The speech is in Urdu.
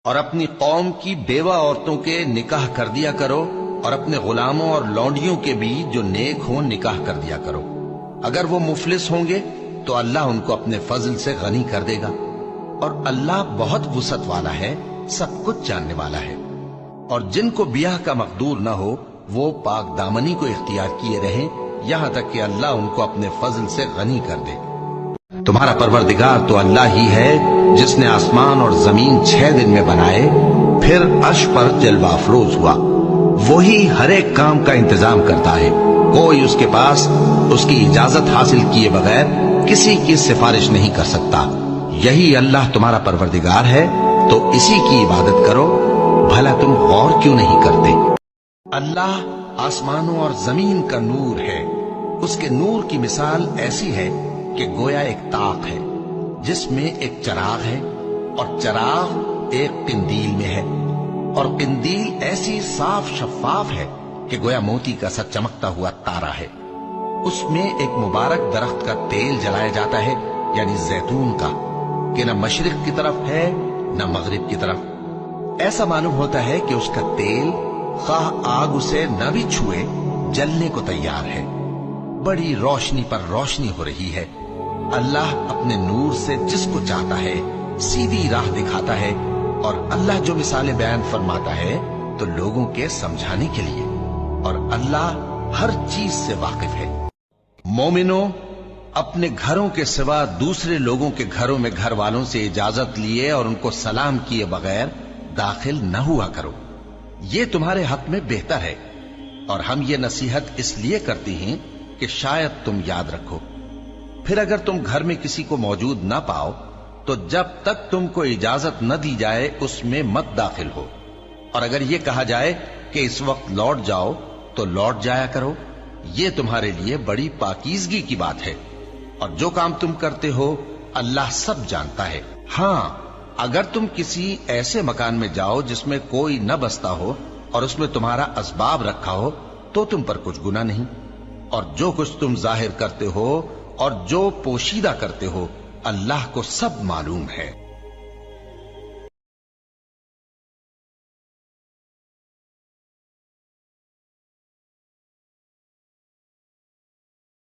اور اپنی قوم کی بیوہ عورتوں کے نکاح کر دیا کرو، اور اپنے غلاموں اور لونڈیوں کے بھی جو نیک ہوں نکاح کر دیا کرو۔ اگر وہ مفلس ہوں گے تو اللہ ان کو اپنے فضل سے غنی کر دے گا، اور اللہ بہت وسعت والا ہے، سب کچھ جاننے والا ہے۔ اور جن کو بیاہ کا مقدور نہ ہو وہ پاک دامنی کو اختیار کیے رہیں یہاں تک کہ اللہ ان کو اپنے فضل سے غنی کر دے۔ تمہارا پروردگار تو اللہ ہی ہے جس نے آسمان اور زمین 6 دن میں بنائے، پھر عرش پر جلوہ افروز ہوا۔ وہی ہر ایک کام کا انتظام کرتا ہے، کوئی اس کے پاس اس کی اجازت حاصل کیے بغیر کسی کی سفارش نہیں کر سکتا۔ یہی اللہ تمہارا پروردگار ہے تو اسی کی عبادت کرو، بھلا تم غور کیوں نہیں کرتے؟ اللہ آسمانوں اور زمین کا نور ہے۔ اس کے نور کی مثال ایسی ہے کہ گویا ایک طاق ہے جس میں ایک چراغ ہے، اور چراغ ایک قندیل میں ہے، اور قندیل ایسی صاف شفاف ہے کہ گویا موتی کا سا چمکتا ہوا تارا ہے۔ اس میں ایک مبارک درخت کا تیل جلایا جاتا ہے، یعنی زیتون کا، کہ نہ مشرق کی طرف ہے نہ مغرب کی طرف۔ ایسا معلوم ہوتا ہے کہ اس کا تیل خواہ آگ اسے نہ بھی چھوئے جلنے کو تیار ہے۔ بڑی روشنی پر روشنی ہو رہی ہے۔ اللہ اپنے نور سے جس کو چاہتا ہے سیدھی راہ دکھاتا ہے، اور اللہ جو مثالیں بیان فرماتا ہے تو لوگوں کے سمجھانے کے لیے، اور اللہ ہر چیز سے واقف ہے۔ مومنوں، اپنے گھروں کے سوا دوسرے لوگوں کے گھروں میں گھر والوں سے اجازت لیے اور ان کو سلام کیے بغیر داخل نہ ہوا کرو، یہ تمہارے حق میں بہتر ہے، اور ہم یہ نصیحت اس لیے کرتے ہیں کہ شاید تم یاد رکھو۔ پھر اگر تم گھر میں کسی کو موجود نہ پاؤ تو جب تک تم کو اجازت نہ دی جائے اس میں مت داخل ہو، اور اگر یہ کہا جائے کہ اس وقت لوٹ جاؤ تو لوٹ جایا کرو، یہ تمہارے لیے بڑی پاکیزگی کی بات ہے، اور جو کام تم کرتے ہو اللہ سب جانتا ہے۔ ہاں، اگر تم کسی ایسے مکان میں جاؤ جس میں کوئی نہ بستا ہو اور اس میں تمہارا اسباب رکھا ہو تو تم پر کچھ گناہ نہیں، اور جو کچھ تم ظاہر کرتے ہو اور جو پوشیدہ کرتے ہو اللہ کو سب معلوم ہے۔